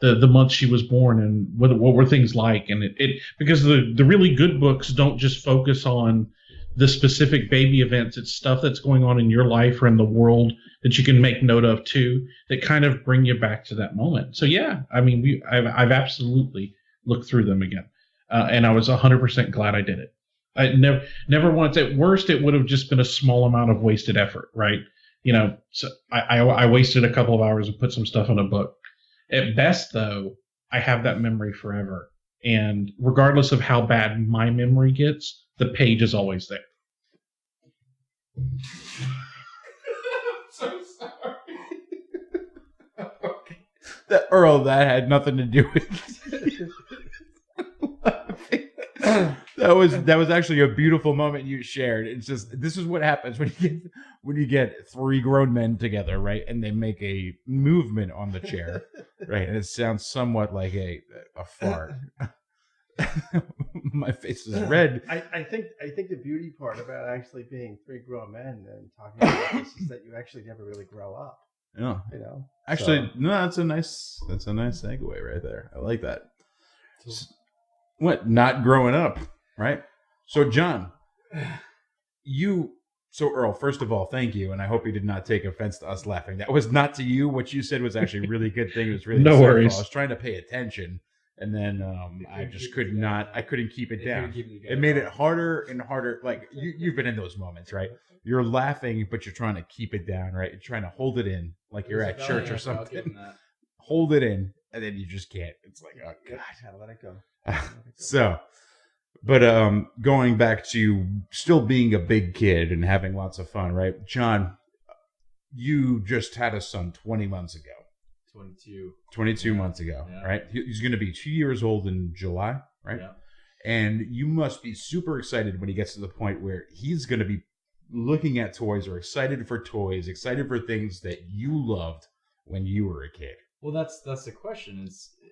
[SPEAKER 5] the month she was born, and what were things like? And it because the really good books don't just focus on the specific baby events. It's stuff that's going on in your life or in the world that you can make note of too, that kind of bring you back to that moment. So yeah, I mean, I've absolutely looked through them again, and I was 100% glad I did it. I never once. At worst, it would have just been a small amount of wasted effort, right? So I wasted a couple of hours and put some stuff in a book. At best, though, I have that memory forever, and regardless of how bad my memory gets, the page is always there.
[SPEAKER 1] So sorry. Okay. Earl, that had nothing to do with that was actually a beautiful moment you shared. It's just, this is what happens when you get 3 grown men together, right? And they make a movement on the chair, right? And it sounds somewhat like a fart. My face is red.
[SPEAKER 2] I think the beauty part about actually being 3 grown men and talking about this is that you actually never really grow up.
[SPEAKER 1] Yeah.
[SPEAKER 2] You know,
[SPEAKER 1] Actually, no, that's a nice segue right there. I like that. What? Not growing up, right? So, John, So, Earl, first of all, thank you, and I hope you did not take offense to us laughing. That was not to you. What you said was actually a really good thing. It was really
[SPEAKER 5] No
[SPEAKER 1] insightful.
[SPEAKER 5] worries.
[SPEAKER 1] I was trying to pay attention, and then I just could not. I couldn't keep it down.
[SPEAKER 4] Keep together.
[SPEAKER 1] It made it harder and harder. Like you've been in those moments, right? You're laughing, but you're trying to keep it down, right? You're trying to hold it in, like you're at church or something. Hold it in, and then you just can't. It's like, oh god,
[SPEAKER 2] gotta let it go.
[SPEAKER 1] So, but going back to still being a big kid and having lots of fun, right? John, you just had a son 20 months ago. 22 months ago, right? He's going to be 2 years old in July, right?
[SPEAKER 4] Yeah.
[SPEAKER 1] And you must be super excited when he gets to the point where he's going to be looking at toys or excited for toys, excited for things that you loved when you were a kid.
[SPEAKER 4] Well, that's the question.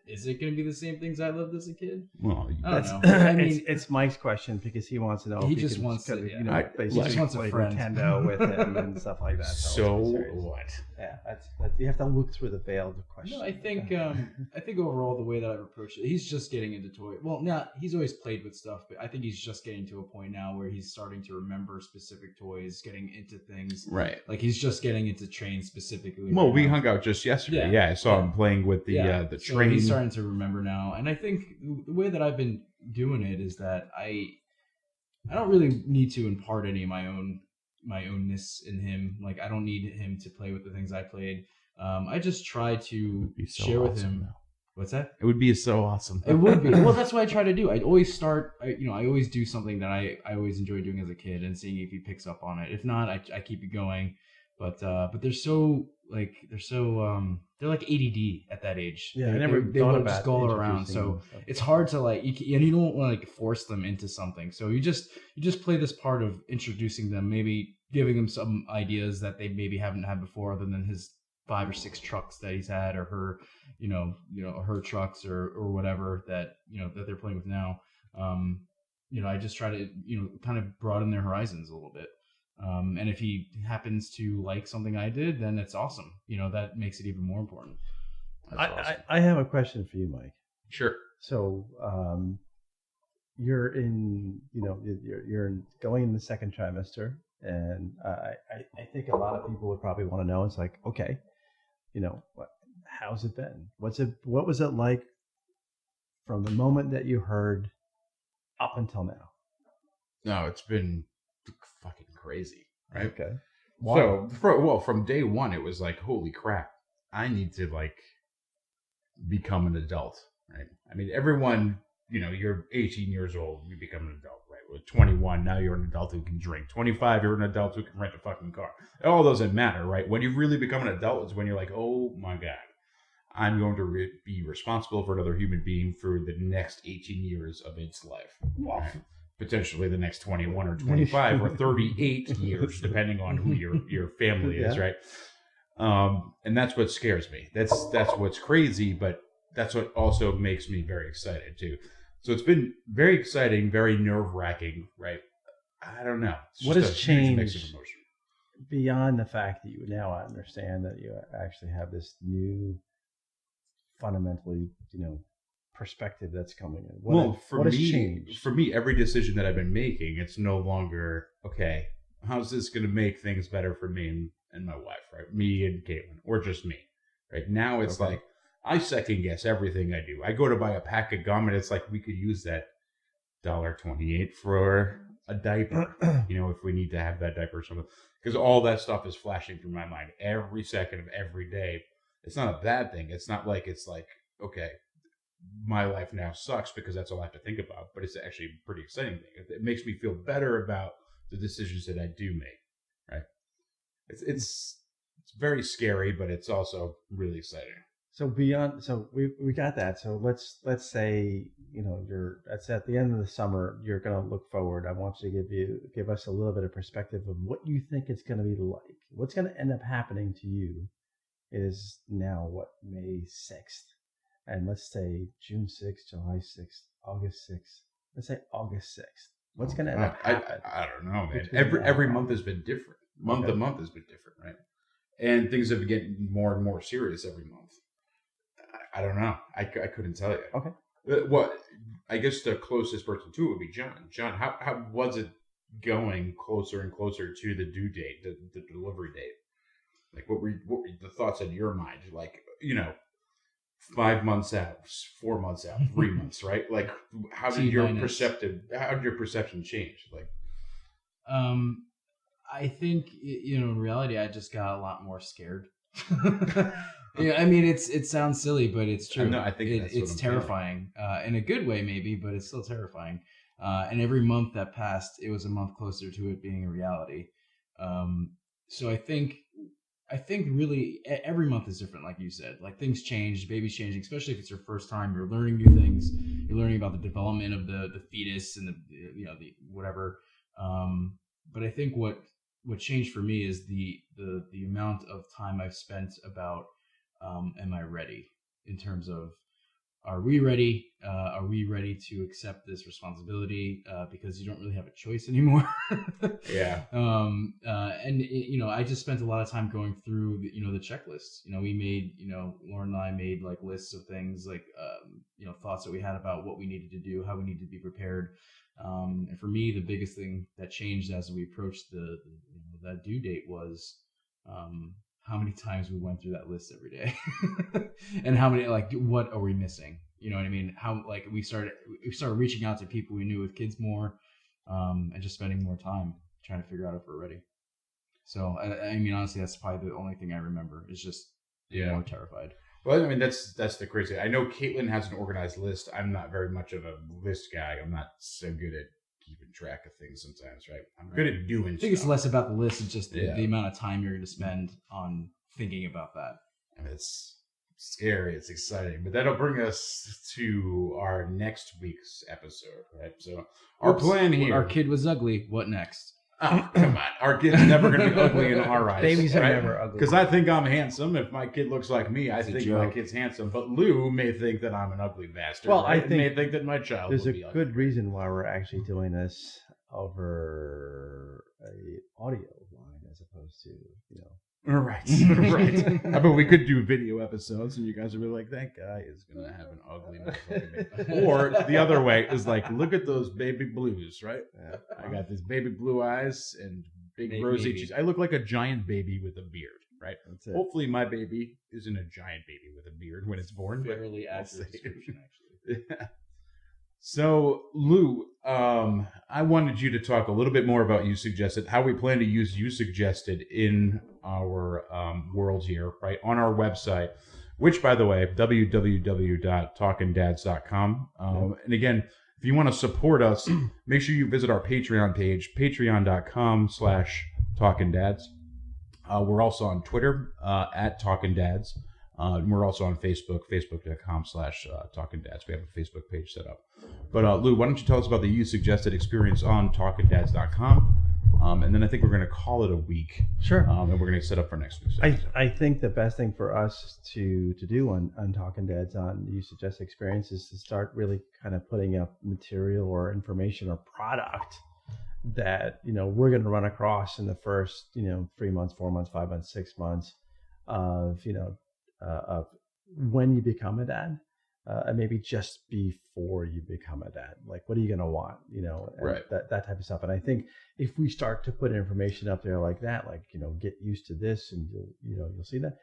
[SPEAKER 4] Is it going to be the same things I loved as a kid?
[SPEAKER 1] Well,
[SPEAKER 4] I don't know. I mean,
[SPEAKER 2] it's Mike's question because he wants to know.
[SPEAKER 4] He
[SPEAKER 2] if
[SPEAKER 4] just
[SPEAKER 2] can
[SPEAKER 4] wants to,
[SPEAKER 2] you know,
[SPEAKER 1] I-
[SPEAKER 2] basically
[SPEAKER 4] he just wants a
[SPEAKER 2] play
[SPEAKER 4] friend.
[SPEAKER 2] Nintendo with him and stuff like that.
[SPEAKER 1] so
[SPEAKER 2] let's be serious.
[SPEAKER 1] what?
[SPEAKER 2] Yeah, that's you have to look through the veil of the question.
[SPEAKER 4] no, I think overall the way that I've approached it, he's just getting into toy. Well, now he's always played with stuff, but I think he's just getting to a point now where he's starting to remember specific toys, getting into things.
[SPEAKER 1] Right.
[SPEAKER 4] Like he's just getting into trains specifically.
[SPEAKER 1] Well,
[SPEAKER 4] right
[SPEAKER 1] we
[SPEAKER 4] now.
[SPEAKER 1] hung out just yesterday.
[SPEAKER 4] Yeah.
[SPEAKER 1] Yeah, I saw
[SPEAKER 4] Yeah.
[SPEAKER 1] him playing with the
[SPEAKER 4] So
[SPEAKER 1] train.
[SPEAKER 4] he's starting to remember now, and I think the way that I've been doing it is that I don't really need to impart any of my ownness in him. Like I don't need him to play with the things I played. I just try to
[SPEAKER 1] be so
[SPEAKER 4] share with
[SPEAKER 1] awesome,
[SPEAKER 4] him.
[SPEAKER 1] though.
[SPEAKER 4] What's that?
[SPEAKER 1] It would be so awesome.
[SPEAKER 4] It would be. Well, that's what I try to do. I'd always start. I always do something that I always enjoyed doing as a kid, and seeing if he picks up on it. If not, I keep it going. But they're like ADD at that age.
[SPEAKER 2] Yeah, I
[SPEAKER 4] they
[SPEAKER 2] never
[SPEAKER 4] they
[SPEAKER 2] thought
[SPEAKER 4] want to
[SPEAKER 2] about
[SPEAKER 4] just go around.
[SPEAKER 2] introducing
[SPEAKER 4] So
[SPEAKER 2] them and stuff.
[SPEAKER 4] it's hard to you don't want to force them into something. So you just play this part of introducing them, maybe giving them some ideas that they maybe haven't had before, other than his 5 or 6 trucks that he's had, or her, her trucks or whatever that that they're playing with now. I just try to kind of broaden their horizons a little bit. And if he happens to like something I did, then it's awesome. That makes it even more important.
[SPEAKER 1] That's awesome.
[SPEAKER 2] I have a question for you, Mike.
[SPEAKER 1] Sure.
[SPEAKER 2] So you're in, you're going in the second trimester, and I think a lot of people would probably want to know. It's like, okay, how's it been? What was it like from the moment that you heard up until now?
[SPEAKER 1] No, it's been fucking crazy, right?
[SPEAKER 2] Okay.
[SPEAKER 1] So, from day one, it was like, holy crap, I need to become an adult, right? I mean, everyone, you're 18 years old, you become an adult, right? With 21, now you're an adult who can drink. 25, you're an adult who can rent a fucking car. All doesn't matter, right? When you really become an adult is when you're like, oh my God, I'm going to be responsible for another human being for the next 18 years of its life. Right? Potentially the next 21 or 25 or 38 years, depending on who your family is, right? And that's what scares me. That's what's crazy, but that's what also makes me very excited too. So it's been very exciting, very nerve-wracking, right? I don't know. It's
[SPEAKER 2] What
[SPEAKER 1] just
[SPEAKER 2] has
[SPEAKER 1] a huge mix of
[SPEAKER 2] changed
[SPEAKER 1] emotion.
[SPEAKER 2] beyond the fact that you now understand that you actually have this new, fundamentally, perspective that's coming in? What has changed?
[SPEAKER 1] For me, every decision that I've been making, it's no longer, okay, how's this going to make things better for me and my wife, right? Me and Caitlin, or just me, right? Now it's like, I second guess everything I do. I go to buy a pack of gum, and it's like, we could use that $1.28 for a diaper, if we need to have that diaper or something. Because all that stuff is flashing through my mind every second of every day. It's not a bad thing. It's not like okay, my life now sucks because that's all I have to think about. But it's actually a pretty exciting thing. It makes me feel better about the decisions that I do make, right? It's very scary, but it's also really exciting.
[SPEAKER 2] So we got that. So let's say that's at the end of the summer. You're going to look forward. I want you to give us a little bit of perspective of what you think it's going to be like. What's going to end up happening to you is now May 6th, and let's say June 6th, July 6th, August 6th. Let's say August 6th. What's going to end up happening?
[SPEAKER 1] I don't know, man.
[SPEAKER 2] between
[SPEAKER 1] Every
[SPEAKER 2] now
[SPEAKER 1] month has been different. Month to month has been different, right? and things have been getting more and more serious every month. I don't know. I couldn't tell you.
[SPEAKER 2] Okay.
[SPEAKER 1] What? I guess the closest person to it would be John. John, how was it going closer and closer to the due date, the delivery date? Like, what were the thoughts in your mind? Like, 5 months out, 4 months out, 3 months, right? Like, how did your perception change? Like,
[SPEAKER 4] I think in reality, I just got a lot more scared. Yeah, I mean, it sounds silly, but it's true.
[SPEAKER 1] No, I think
[SPEAKER 4] it's terrifying in a good way, maybe, but it's still terrifying. And every month that passed, it was a month closer to it being a reality. So I think really every month is different, like you said. Like, things change, baby's changing, especially if it's your first time. You're learning new things. You're learning about the development of the fetus and the whatever. But I think what changed for me is the amount of time I've spent about am I ready, in terms of, are we ready? Are we ready to accept this responsibility? Because you don't really have a choice anymore.
[SPEAKER 1] yeah.
[SPEAKER 4] And I just spent a lot of time going through the checklists. We made Lauren and I made like lists of things, like thoughts that we had about what we needed to do, how we needed to be prepared. And for me, the biggest thing that changed as we approached that due date was how many times we went through that list every day, and how many, like, what are we missing? You know what I mean? How, like, we started reaching out to people we knew with kids more, and just spending more time trying to figure out if we're ready. So I mean, honestly, that's probably the only thing I remember, is just being more terrified.
[SPEAKER 1] Well, I mean, that's the crazy. I know Caitlin has an organized list. I'm not very much of a list guy. I'm not so good at keeping track of things sometimes, right? I'm good at doing
[SPEAKER 4] I think
[SPEAKER 1] stuff.
[SPEAKER 4] it's less about the list and just the amount of time you're going to spend on thinking about that.
[SPEAKER 1] I mean, it's scary. It's exciting. But that'll bring us to our next week's episode, right? So our plan here...
[SPEAKER 4] Our kid was ugly. What next?
[SPEAKER 1] Oh, come on. Our kid's never going to be ugly in our eyes.
[SPEAKER 2] Babies are never ugly.
[SPEAKER 1] Because I think I'm handsome. If my kid looks like me, I think my kid's handsome. But Lou may think that I'm an ugly bastard.
[SPEAKER 2] Well,
[SPEAKER 1] right?
[SPEAKER 2] I think
[SPEAKER 1] may think that my child will be ugly.
[SPEAKER 2] There's a good reason why we're actually doing this over a audio line as opposed to,
[SPEAKER 1] Right. Right. I mean, we could do video episodes, and you guys would be like, that guy is going to have an ugly motherfucker. Or the other way is like, look at those baby blues, right?
[SPEAKER 2] Yeah.
[SPEAKER 1] I got these baby blue eyes and big rosy cheeks. I look like a giant baby with a beard, right?
[SPEAKER 2] That's it.
[SPEAKER 1] Hopefully my baby isn't a giant baby with a beard when it's born.
[SPEAKER 4] Fairly accurate description, actually.
[SPEAKER 1] Yeah. So, Lou, I wanted you to talk a little bit more about You Suggested, how we plan to use You Suggested in our world here, right, on our website, which, by the way, www.talkindads.com. And again, if you want to support us, make sure you visit our Patreon page, patreon.com/talkindads. We're also on Twitter at Talkin Dads. And we're also on Facebook, facebook.com/talkindads. We have a Facebook page set up. But Lou, why don't you tell us about the You Suggested experience on talkindads.com? And then I think we're going to call it a week.
[SPEAKER 2] Sure.
[SPEAKER 1] And we're going to set up for next week's episode.
[SPEAKER 2] I think the best thing for us to do on Talkin Dads on the You Suggested experience is to start really kind of putting up material or information or product that, we're going to run across in the first, 3 months, 4 months, 5 months, 6 months of when you become a dad, and maybe just before you become a dad. Like, what are you going to want, and
[SPEAKER 1] right.
[SPEAKER 2] that type of stuff. And I think if we start to put information up there like that, like, get used to this, and you'll see that.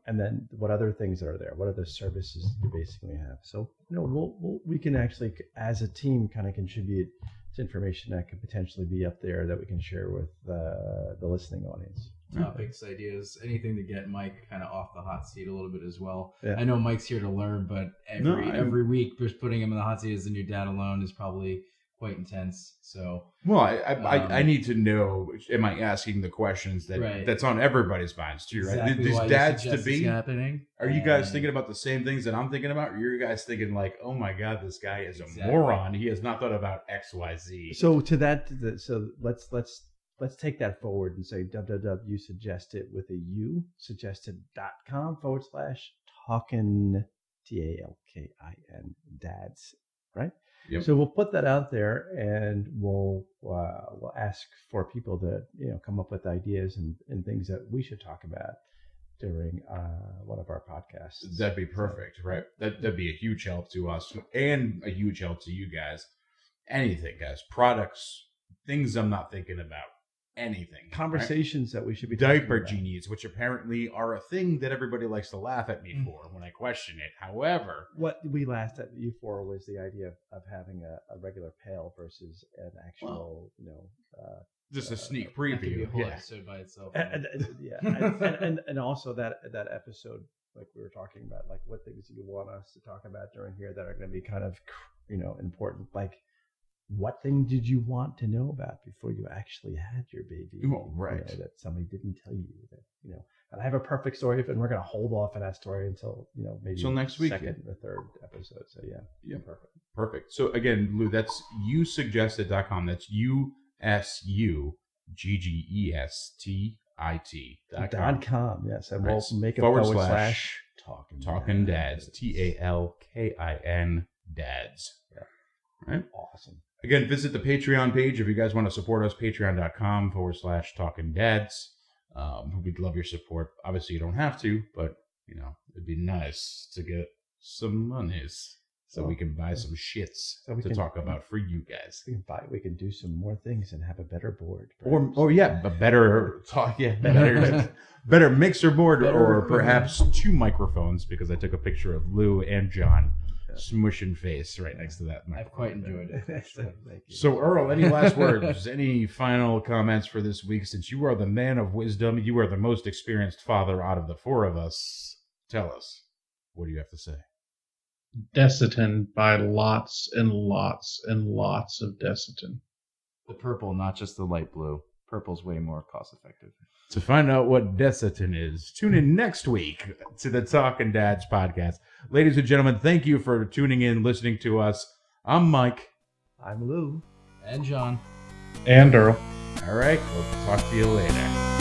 [SPEAKER 2] And then what other things are there? What other services you basically have? So, we can actually, as a team, kind of contribute to information that could potentially be up there that we can share with the listening audience.
[SPEAKER 4] Topics, ideas, anything to get Mike kind of off the hot seat a little bit as well.
[SPEAKER 2] Yeah.
[SPEAKER 4] I know Mike's here to learn, but every week just putting him in the hot seat as a new dad alone is probably quite intense. So,
[SPEAKER 1] well, I need to know. Am I asking the questions that's on everybody's minds too? Right?
[SPEAKER 4] Exactly.
[SPEAKER 1] These
[SPEAKER 4] why
[SPEAKER 1] dads
[SPEAKER 4] you
[SPEAKER 1] to
[SPEAKER 4] suggest
[SPEAKER 1] be
[SPEAKER 4] it's happening.
[SPEAKER 1] Are you guys thinking about the same things that I'm thinking about? Or are you guys thinking like, oh my God, this guy is a moron. He has not thought about X, Y, Z.
[SPEAKER 2] So to that, let's take that forward and say www.yousuggested with a U, suggested.com/talkin, TALKIN dads, right?
[SPEAKER 1] Yep.
[SPEAKER 2] So we'll put that out there, and we'll ask for people to come up with ideas and things that we should talk about during one of our podcasts.
[SPEAKER 1] That'd be perfect, right? That'd be a huge help to us and a huge help to you guys. Anything, guys, products, things I'm not thinking about. Anything.
[SPEAKER 2] Conversations that we should be
[SPEAKER 1] diaper
[SPEAKER 2] talking about.
[SPEAKER 1] genies, which apparently are a thing that everybody likes to laugh at me for when I question it. However,
[SPEAKER 2] What we laughed at you for was the idea of having a regular pail versus an actual,
[SPEAKER 1] just a sneak
[SPEAKER 4] That could be a
[SPEAKER 1] preview.
[SPEAKER 4] whole
[SPEAKER 1] Yeah.
[SPEAKER 4] episode by itself.
[SPEAKER 2] and also that episode, like we were talking about, like what things you want us to talk about during here that are going to be kind of, important, like. What thing did you want to know about before you actually had your baby?
[SPEAKER 1] Oh, right.
[SPEAKER 2] That somebody didn't tell you that, and I have a perfect story, and we're going to hold off on that story until, maybe
[SPEAKER 1] Till next week.
[SPEAKER 2] second or third episode. So yeah, perfect.
[SPEAKER 1] Perfect. So again, Lou, that's yousuggested.com. That's USUGGESTIT.com.
[SPEAKER 2] .com, yes. And
[SPEAKER 1] Right.
[SPEAKER 2] we'll make a
[SPEAKER 1] //
[SPEAKER 2] Talkin
[SPEAKER 1] Dads. TALKIN Dads.
[SPEAKER 2] Yeah.
[SPEAKER 1] Right.
[SPEAKER 2] Awesome.
[SPEAKER 1] Again, visit the Patreon page if you guys want to support us, patreon.com / Talkin Dads. We'd love your support. Obviously, you don't have to, but, it'd be nice to get some monies so we can buy some shits to talk about for you guys.
[SPEAKER 2] We can do some more things and have a better board.
[SPEAKER 1] A better talk, better mixer board, or perhaps 2 microphones, because I took a picture of Lou and John smushing face right next to that microphone.
[SPEAKER 4] I've quite enjoyed it.
[SPEAKER 2] Thank you.
[SPEAKER 1] So, Earl, any last words? Any final comments for this week? Since you are the man of wisdom, you are the most experienced father out of the 4 of us. Tell us, what do you have to say?
[SPEAKER 5] Desitin, buy lots and lots and lots of Desitin.
[SPEAKER 3] The purple, not just the light blue. Purple's way more cost effective.
[SPEAKER 1] To find out what Desitin is, tune in next week to the Talkin Dads podcast. Ladies and gentlemen, thank you for tuning in, listening to us. I'm Mike.
[SPEAKER 2] I'm Lou.
[SPEAKER 4] And John.
[SPEAKER 5] And Earl.
[SPEAKER 1] All right, we'll talk to you later.